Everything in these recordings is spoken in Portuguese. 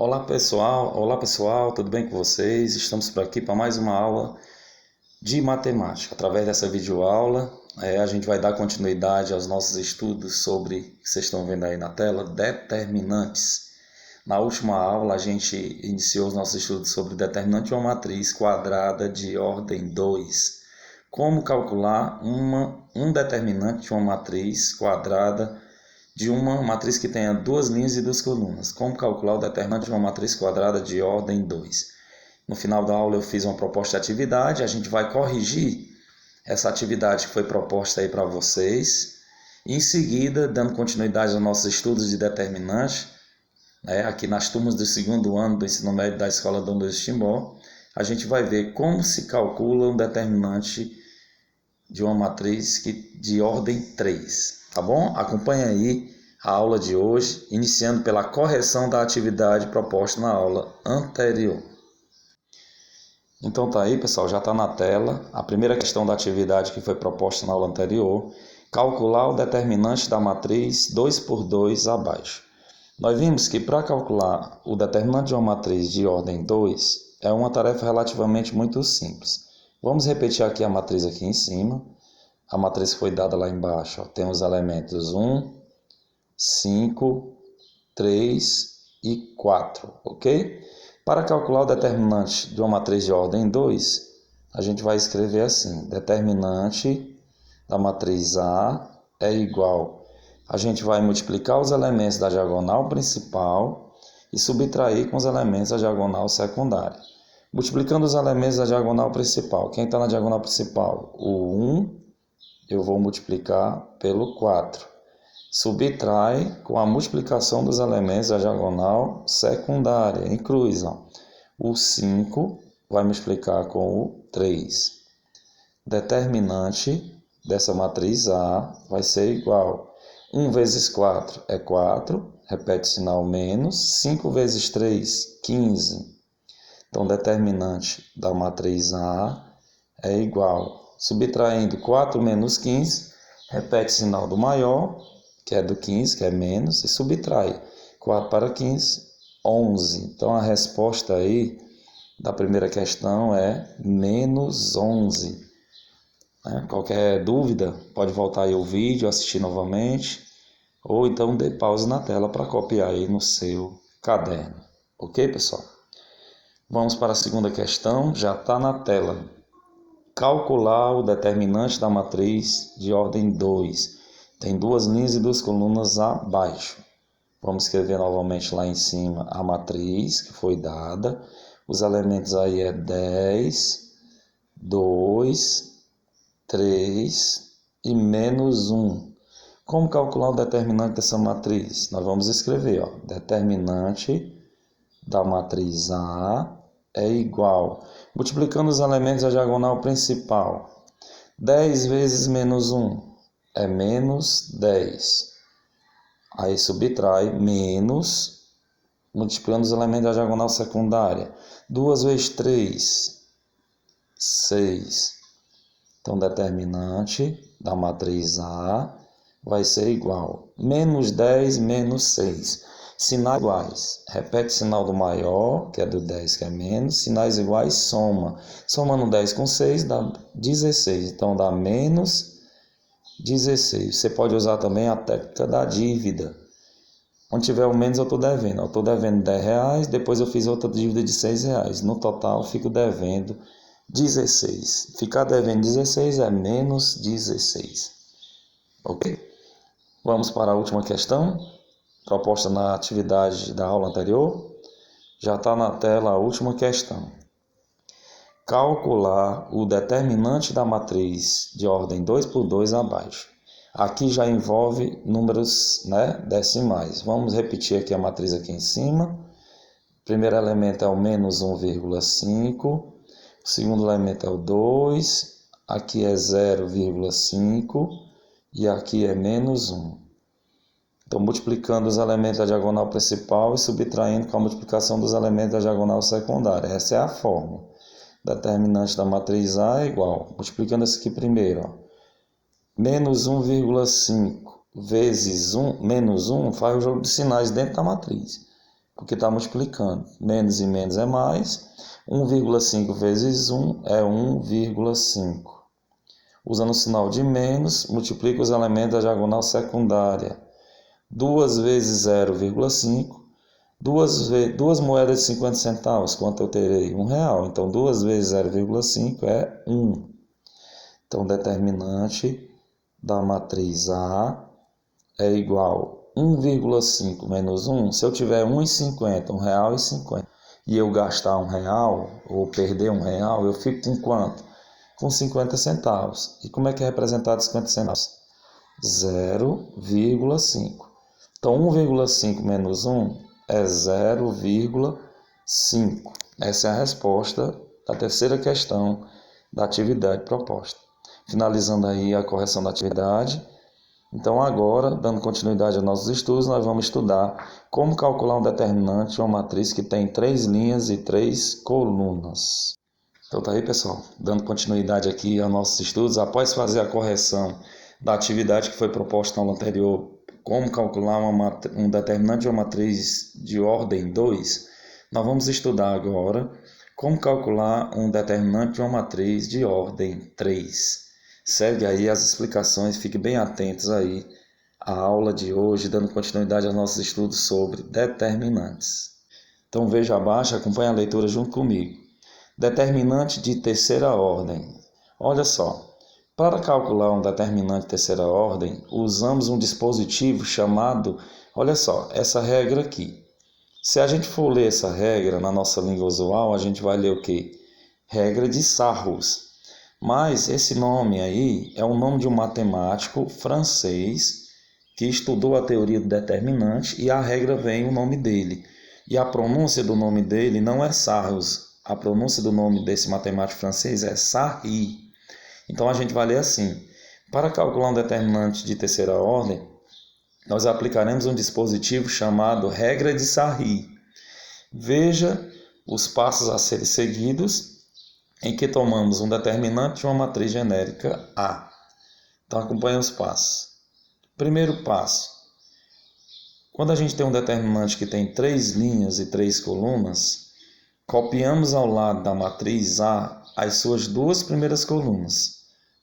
Olá pessoal, tudo bem com vocês? Estamos por aqui para mais uma aula de matemática. Através dessa videoaula, a gente vai dar continuidade aos nossos estudos sobre, que vocês estão vendo aí na tela, determinantes. Na última aula, a gente iniciou os nossos estudos sobre determinante de uma matriz quadrada de ordem 2. Como calcular um determinante de uma matriz quadrada de uma matriz que tenha duas linhas e duas colunas. Como calcular o determinante de uma matriz quadrada de ordem 2. No final da aula eu fiz uma proposta de atividade, a gente vai corrigir essa atividade que foi proposta aí para vocês. Em seguida, dando continuidade aos nossos estudos de determinante, aqui nas turmas do segundo ano do ensino médio da Escola Dom Luiz Timbó, a gente vai ver como se calcula um determinante de uma matriz de ordem 3, tá bom? Acompanhe aí a aula de hoje, iniciando pela correção da atividade proposta na aula anterior. Então tá aí, pessoal, já está na tela a primeira questão da atividade que foi proposta na aula anterior, calcular o determinante da matriz 2 por 2 abaixo. Nós vimos que para calcular o determinante de uma matriz de ordem 2 é uma tarefa relativamente muito simples. Vamos repetir aqui a matriz aqui em cima. A matriz foi dada lá embaixo. Tem os elementos 1, 5, 3 e 4, ok? Para calcular o determinante de uma matriz de ordem 2, a gente vai escrever assim. Determinante da matriz A é igual. A gente vai multiplicar os elementos da diagonal principal e subtrair com os elementos da diagonal secundária. Multiplicando os elementos da diagonal principal. Quem está na diagonal principal? O 1, eu vou multiplicar pelo 4. Subtrai com a multiplicação dos elementos da diagonal secundária, em cruz. O 5 vai multiplicar com o 3. Determinante dessa matriz A vai ser igual. 1 vezes 4 é 4, repete sinal menos. 5 vezes 3, 15. Então, determinante da matriz A é igual. Subtraindo 4 menos 15, repete sinal do maior, que é do 15, que é menos, e subtrai 4 para 15, 11. Então, a resposta aí da primeira questão é menos 11. Qualquer dúvida, pode voltar aí o vídeo, assistir novamente, ou então dê pause na tela para copiar aí no seu caderno. Ok, pessoal? Vamos para a segunda questão, já está na tela. Calcular o determinante da matriz de ordem 2. Tem duas linhas e duas colunas abaixo. Vamos escrever novamente lá em cima a matriz que foi dada. Os elementos aí é 10, 2, 3 e menos 1. Como calcular o determinante dessa matriz? Nós vamos escrever, determinante da matriz A é igual. Multiplicando os elementos da diagonal principal. 10 vezes menos 1 é menos 10. Aí subtrai menos, multiplicando os elementos da diagonal secundária. 2 vezes 3, 6. Então, determinante da matriz A vai ser igual. Menos 10 menos 6. Sinais iguais. Repete o sinal do maior, que é do 10, que é menos. Sinais iguais, soma. Somando 10 com 6 dá 16. Então, dá menos 16. Você pode usar também a técnica da dívida. Onde tiver o menos, eu estou devendo. Eu estou devendo R$10, depois eu fiz outra dívida de R$6. No total, eu fico devendo 16. Ficar devendo 16 é menos 16. Ok? Vamos para a última questão, proposta na atividade da aula anterior. Já está na tela a última questão. Calcular o determinante da matriz de ordem 2 por 2 abaixo. Aqui já envolve números decimais. Vamos repetir aqui a matriz aqui em cima. O primeiro elemento é o menos 1,5. O segundo elemento é o 2. Aqui é 0,5. E aqui é menos 1. Então, multiplicando os elementos da diagonal principal e subtraindo com a multiplicação dos elementos da diagonal secundária. Essa é a fórmula. Determinante da matriz A é igual. Multiplicando isso aqui primeiro. Menos 1,5 vezes 1, menos 1, faz o jogo de sinais dentro da matriz. porque está multiplicando. Menos e menos é mais. 1,5 vezes 1 é 1,5. Usando o sinal de menos, multiplica os elementos da diagonal secundária. 2 vezes 0,5. Duas moedas de 50 centavos, quanto eu terei? R$1. Então, 2 vezes 0,5 é 1. Então, determinante da matriz A é igual a 1,5 menos 1. Se eu tiver 1,50, R$1,50, e eu gastar R$1, ou perder R$1, eu fico com quanto? Com 50 centavos. E como é que é representado 50 centavos? 0,5. Então, 1,5 menos 1 é 0,5. Essa é a resposta da terceira questão da atividade proposta. Finalizando aí a correção da atividade. Então, agora, dando continuidade aos nossos estudos, nós vamos estudar como calcular um determinante de uma matriz que tem 3 linhas e 3 colunas. Então, tá aí, pessoal, dando continuidade aqui aos nossos estudos. Após fazer a correção da atividade que foi proposta na aula anterior, como calcular um determinante de uma matriz de ordem 2, nós vamos estudar agora como calcular um determinante de uma matriz de ordem 3. Segue aí as explicações, fique bem atentos aí à aula de hoje, dando continuidade aos nossos estudos sobre determinantes. Então veja abaixo, acompanhe a leitura junto comigo. Determinante de terceira ordem. Olha só, para calcular um determinante de terceira ordem, usamos um dispositivo chamado, olha só, essa regra aqui. Se a gente for ler essa regra na nossa língua usual, a gente vai ler o quê? Regra de Sarrus. Mas esse nome aí é o nome de um matemático francês que estudou a teoria do determinante e a regra vem o nome dele. E a pronúncia do nome dele não é Sarrus. A pronúncia do nome desse matemático francês é Sarri. Então a gente vai ler assim. Para calcular um determinante de terceira ordem, nós aplicaremos um dispositivo chamado regra de Sarri. Veja os passos a serem seguidos em que tomamos um determinante de uma matriz genérica A. Então, acompanhe os passos. Primeiro passo. Quando a gente tem um determinante que tem 3 linhas e 3 colunas, copiamos ao lado da matriz A as suas 2 primeiras colunas,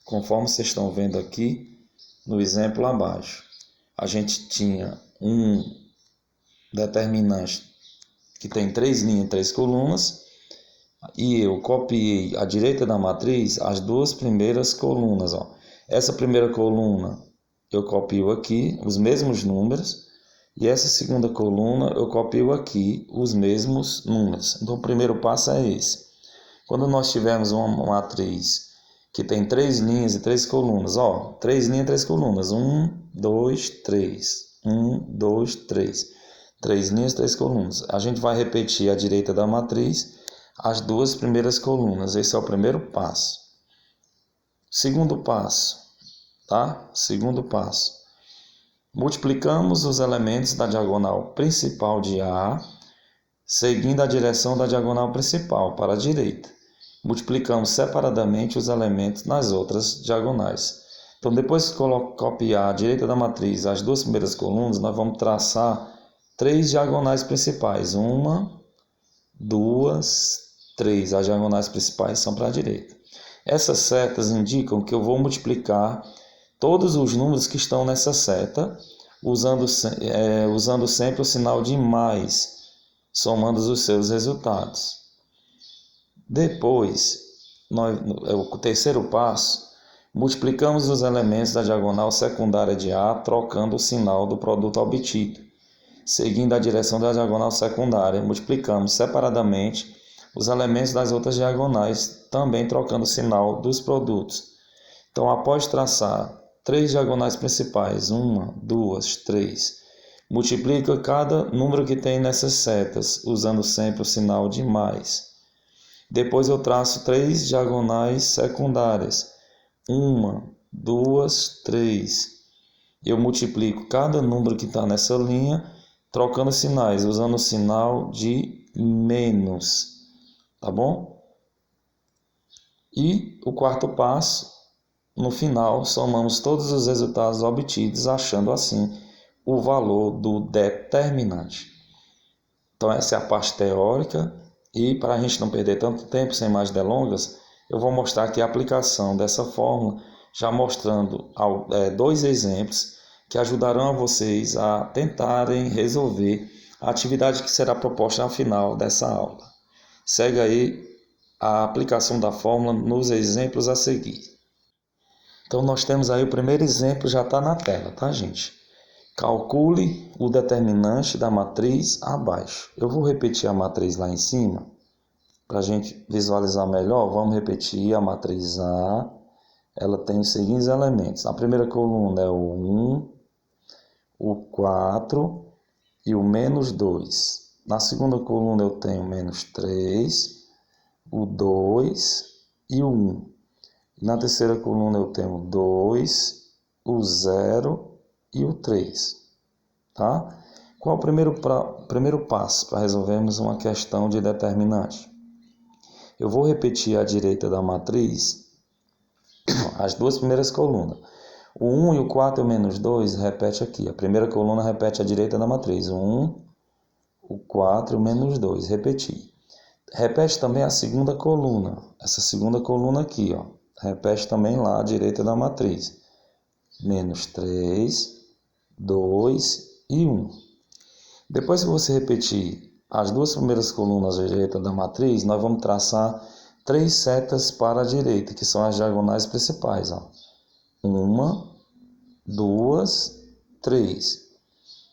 conforme vocês estão vendo aqui no exemplo abaixo. A gente tinha um determinante que tem 3 linhas e 3 colunas, e eu copiei à direita da matriz as 2 primeiras colunas. Ó. Essa primeira coluna eu copio aqui os mesmos números, e essa segunda coluna eu copio aqui os mesmos números. Então o primeiro passo é esse. Quando nós tivermos uma matriz que tem 3 linhas e 3 colunas, ó, 3 linhas e 3 colunas, 1, 2, 3, 1, 2, 3, 3 linhas e 3 colunas. A gente vai repetir à direita da matriz as 2 primeiras colunas. Esse é o primeiro passo. Segundo passo, tá? Segundo passo. Multiplicamos os elementos da diagonal principal de A, seguindo a direção da diagonal principal para a direita. Multiplicamos separadamente os elementos nas outras diagonais. Então, depois que copiar à direita da matriz as 2 primeiras colunas, nós vamos traçar 3 diagonais principais. 1, 2, 3. As diagonais principais são para a direita. Essas setas indicam que eu vou multiplicar todos os números que estão nessa seta, usando sempre o sinal de mais, somando os seus resultados. Depois, o terceiro passo, multiplicamos os elementos da diagonal secundária de A, trocando o sinal do produto obtido. Seguindo a direção da diagonal secundária, multiplicamos separadamente os elementos das outras diagonais, também trocando o sinal dos produtos. Então, após traçar 3 diagonais principais, 1, 2, 3, multiplica cada número que tem nessas setas, usando sempre o sinal de mais. Depois eu traço 3 diagonais secundárias, 1, 2, 3. Eu multiplico cada número que está nessa linha, trocando sinais, usando o sinal de menos. Tá bom? E o quarto passo, no final, somamos todos os resultados obtidos, achando assim o valor do determinante. Então essa é a parte teórica e para a gente não perder tanto tempo, sem mais delongas, eu vou mostrar aqui a aplicação dessa fórmula, já mostrando 2 exemplos que ajudarão a vocês a tentarem resolver a atividade que será proposta ao final dessa aula. Segue aí a aplicação da fórmula nos exemplos a seguir. Então nós temos aí o primeiro exemplo, já está na tela, tá, gente? Calcule o determinante da matriz abaixo. Eu vou repetir a matriz lá em cima, para a gente visualizar melhor. Vamos repetir a matriz A. Ela tem os seguintes elementos. Na primeira coluna é o 1, o 4 e o menos 2. Na segunda coluna eu tenho o menos 3, o 2 e o 1. Na terceira coluna eu tenho o 2, o 0 e o 3. Tá? Qual é o primeiro passo para resolvermos uma questão de determinante? Eu vou repetir à direita da matriz as duas primeiras colunas. O 1 e o 4 e o menos 2 repete aqui. A primeira coluna repete à direita da matriz. O 1, o 4 e o menos 2. Repeti. Repete também a segunda coluna. Essa segunda coluna aqui, ó. Repete também lá à direita da matriz. Menos 3, 2 e 1. Depois que você repetir as duas primeiras colunas à direita da matriz, nós vamos traçar 3 setas para a direita, que são as diagonais principais. Ó. 1, 2, 3.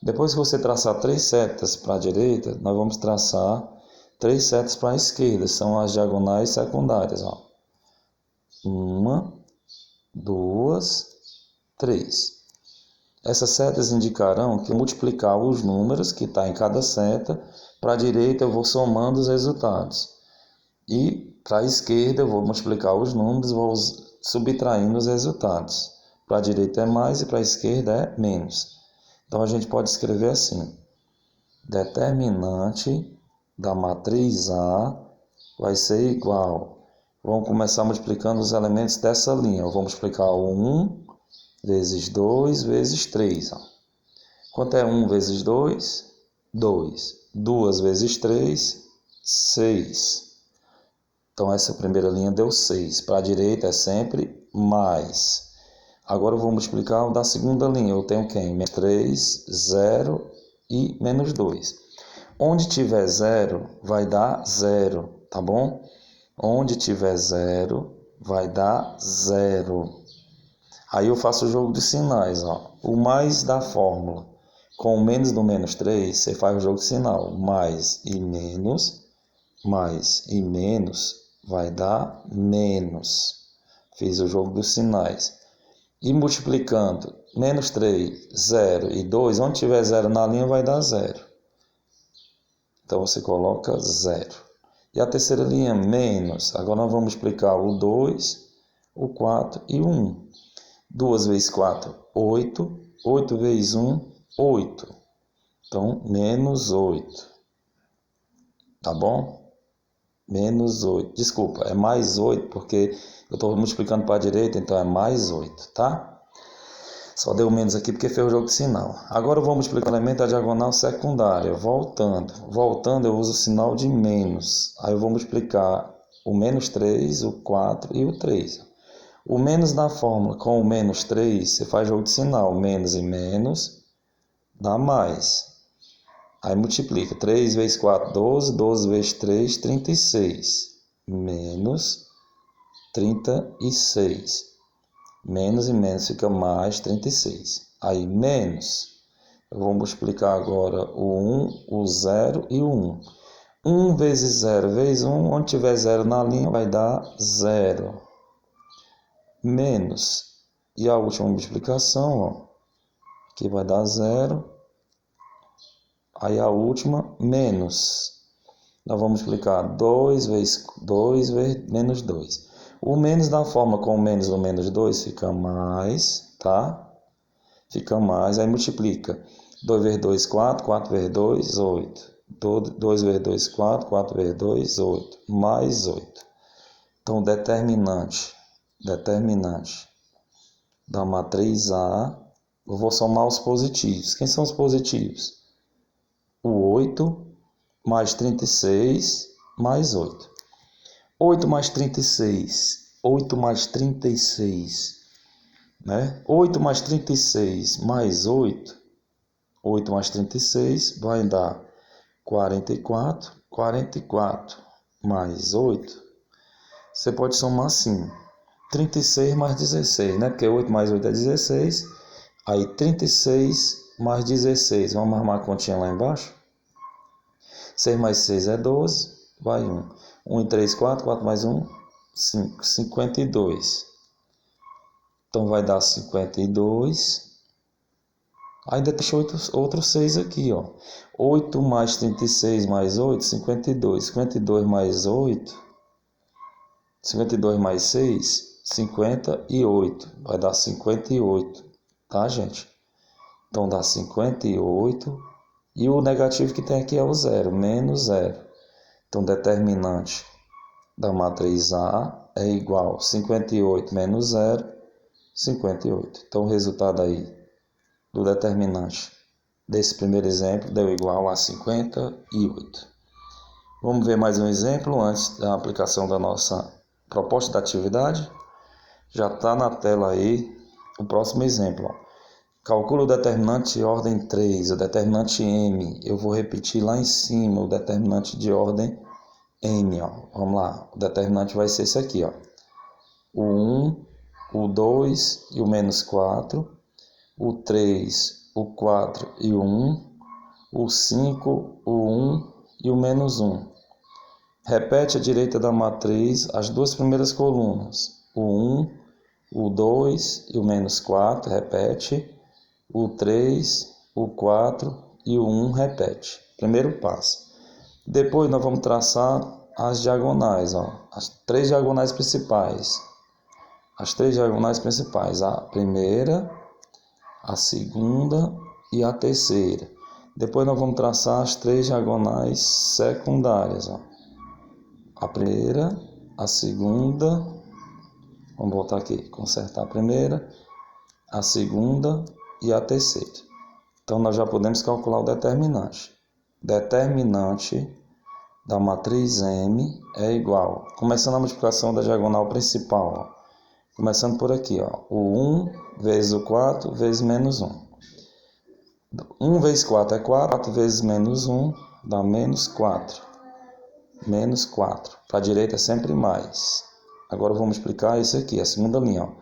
Depois que você traçar 3 setas para a direita, nós vamos traçar 3 setas para a esquerda, são as diagonais secundárias. Ó. 1, 2, 3. Essas setas indicarão que multiplicar os números que está em cada seta. Para a direita eu vou somando os resultados. E para a esquerda eu vou multiplicar os números e vou subtraindo os resultados. Para a direita é mais e para a esquerda é menos. Então a gente pode escrever assim. Determinante da matriz A vai ser igual. Vamos começar multiplicando os elementos dessa linha. Eu vou multiplicar o 1 vezes 2 vezes 3. Ó. Quanto é 1 vezes 2? 2. 2 vezes 3? 6. Então, essa primeira linha deu 6. Para a direita é sempre mais. Agora, eu vou multiplicar o da segunda linha. Eu tenho quem? Menos 3, 0 e menos 2. Onde tiver 0, vai dar 0, tá bom? Onde tiver 0, vai dar 0. Aí eu faço o jogo de sinais, ó. O mais da fórmula. Com o menos do menos 3, você faz o jogo de sinal. Mais e menos vai dar menos. Fiz o jogo dos sinais. E multiplicando menos 3, 0 e 2, onde tiver 0 na linha vai dar 0. Então você coloca 0. E a terceira linha, menos. Agora nós vamos multiplicar o 2, o 4 e o 1. 2 vezes 4, 8. 8 vezes 1, 8. Então, menos 8. Tá bom? Menos 8. Desculpa, é mais 8, porque eu estou multiplicando para a direita, então é mais 8, tá? Só deu menos aqui porque fez o jogo de sinal. Agora eu vou multiplicar o elemento da diagonal secundária. Voltando, eu uso o sinal de menos. Aí eu vou multiplicar o menos 3, o 4 e o 3. O menos na fórmula com o menos 3, você faz jogo de sinal. Menos e menos dá mais. Aí multiplica. 3 vezes 4, 12. 12 vezes 3, 36. Menos 36. Menos e menos fica mais 36. Aí menos. Eu vou multiplicar agora o 1, o 0 e o 1. 1 vezes 0 vezes 1. Onde tiver 0 na linha vai dar 0. Menos, e a última multiplicação, ó, que vai dar 0, aí a última, menos, nós vamos multiplicar 2 vezes 2 vezes menos 2, o menos da forma com o menos do menos 2 fica mais, tá? Fica mais, aí multiplica, 2 vezes 2, 4, 4 vezes 2, 8, 2 vezes 2, 4, 4 vezes 2, 8, mais 8, então determinante da matriz A, eu vou somar os positivos. Quem são os positivos? O 8 mais 36, mais 8. 8 mais 36, 8 mais 36, né? 8 mais 36 mais 8, 8 mais 36 vai dar 44, 44 mais 8, você pode somar assim, 36 mais 16, né? Porque 8 mais 8 é 16, aí 36 mais 16, vamos arrumar a continha lá embaixo? 6 mais 6 é 12, vai 1. 1 e 3, 4, 4 mais 1, 5, 52. Então vai dar 52. Ainda deixa outro 6 aqui, ó. 8 mais 36 mais 8, 52. 52 mais 8, 52 mais 6, 58. Vai dar 58, tá, gente? Então dá 58. E o negativo que tem aqui é o zero, menos 0. Então, determinante da matriz A é igual a 58 menos 0, 58. Então, o resultado aí do determinante desse primeiro exemplo deu igual a 58. Vamos ver mais um exemplo antes da aplicação da nossa proposta da atividade. Já está na tela aí o próximo exemplo. Ó. Calcula o determinante de ordem 3, o determinante M. Eu vou repetir lá em cima o determinante de ordem M. Ó. Vamos lá, o determinante vai ser esse aqui. Ó. O 1, o 2 e o menos 4, o 3, o 4 e o 1, o 5, o 1 e o menos 1. Repete à direita da matriz as duas primeiras colunas. O 1, o 2 e o menos 4, repete. O 3, o 4 e o 1 repete. Primeiro passo. Depois nós vamos traçar as diagonais, ó, as três diagonais principais. As três diagonais principais, a primeira, a segunda e a terceira. Depois nós vamos traçar as três diagonais secundárias, ó. A primeira, a segunda, vamos voltar aqui, consertar a primeira, a segunda e a terceira. Então, nós já podemos calcular o determinante. Determinante da matriz M é igual, começando a multiplicação da diagonal principal, ó. Começando por aqui, ó, o 1 vezes o 4 vezes menos 1. 1 vezes 4 é 4 vezes menos 1 dá menos 4. Menos 4. Para a direita é sempre mais. Agora eu vou multiplicar isso aqui, a segunda linha, ó.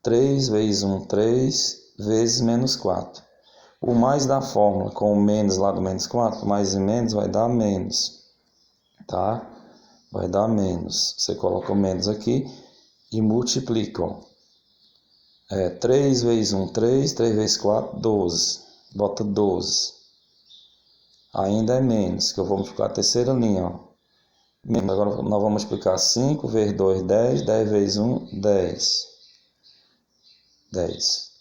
3 vezes 1, 3 vezes menos 4. O mais da fórmula com o menos lá do menos 4, mais e menos vai dar menos, tá? Vai dar menos. Você coloca o menos aqui e multiplica, ó. 3 vezes 1, 3, 3 vezes 4, 12. Bota 12. Ainda é menos, que eu vou multiplicar a terceira linha, ó. Agora nós vamos multiplicar 5 vezes 2, 10, 10 vezes 1, 10. 10.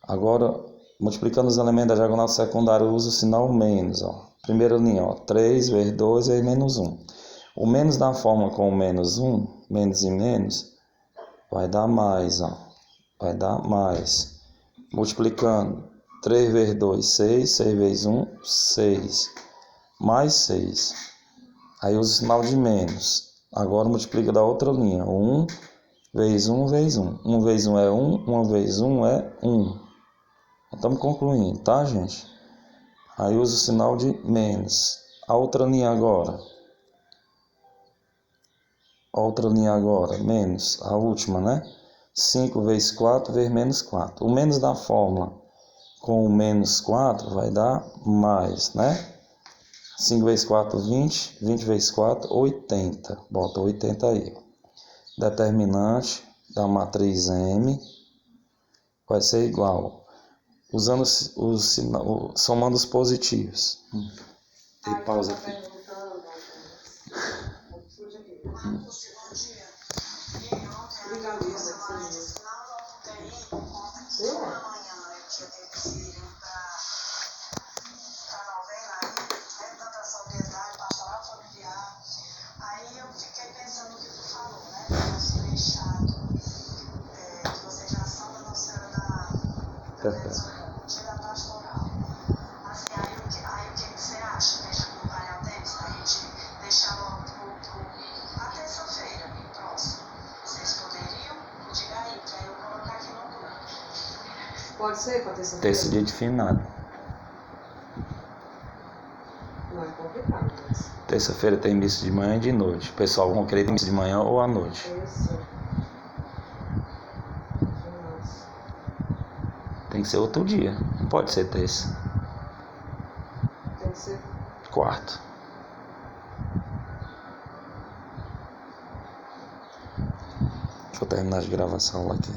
Agora, multiplicando os elementos da diagonal secundária, eu uso o sinal menos. Ó. Primeira linha, ó, 3 vezes 2 vezes menos 1. O menos da fórmula com o menos 1, menos e menos, vai dar mais. Ó. Vai dar mais. Multiplicando 3 vezes 2, 6. 6 vezes 1, 6. Mais 6. Aí uso o sinal de menos. Agora multiplica da outra linha. 1 vezes 1 vezes 1. 1 vezes 1 é 1. 1 vezes 1 é 1. Estamos concluindo, tá, gente? Aí uso o sinal de menos. A outra linha agora. Outra linha agora. Menos. A última, né? 5 vezes 4 vezes menos 4. O menos da fórmula com o menos 4 vai dar mais, né? 5 vezes 4, 20. 20 vezes 4, 80. Bota 80 aí. Determinante da matriz M vai ser igual. Usando somando os positivos. Tem pausa aqui. Aí eu fiquei pensando no que tu falou, né? Eu acho meio chato que vocês já são da Nossa Senhora da pastoral. Assim, aí o que você acha? Deixa como varial deles? Pode ser para terça-feira? Terça, dia de finado. Não, é complicado, mas... Terça-feira tem missa de manhã e de noite. O pessoal vão querer missa de manhã ou à noite. Terça. Tem que ser outro dia. Não pode ser terça. Tem que ser... Quarto. Deixa eu terminar de gravação aqui.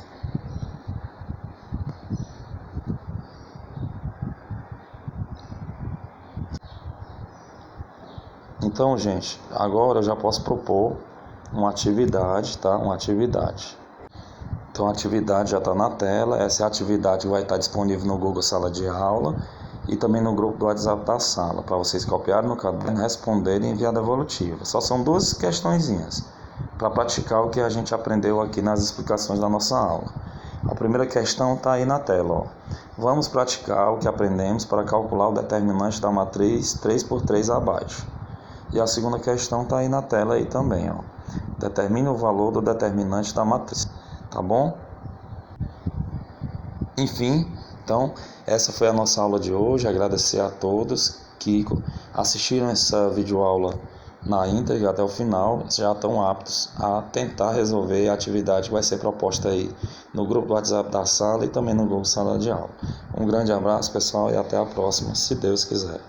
Então, gente, agora eu já posso propor uma atividade, tá? Uma atividade. Então, a atividade já está na tela. Essa é a atividade que vai estar disponível no Google Sala de Aula e também no grupo do WhatsApp da sala, para vocês copiarem no caderno, responderem e enviar devolutiva. Só são 2 questõezinhas para praticar o que a gente aprendeu aqui nas explicações da nossa aula. A primeira questão está aí na tela, ó. Vamos praticar o que aprendemos para calcular o determinante da matriz 3x3 abaixo. E a segunda questão está aí na tela aí também, ó. Determine o valor do determinante da matriz, tá bom? Enfim, então essa foi a nossa aula de hoje. Agradecer a todos que assistiram essa videoaula na íntegra até o final, já estão aptos a tentar resolver a atividade que vai ser proposta aí no grupo do WhatsApp da sala e também no Google Sala de Aula. Um grande abraço, pessoal, e até a próxima, se Deus quiser.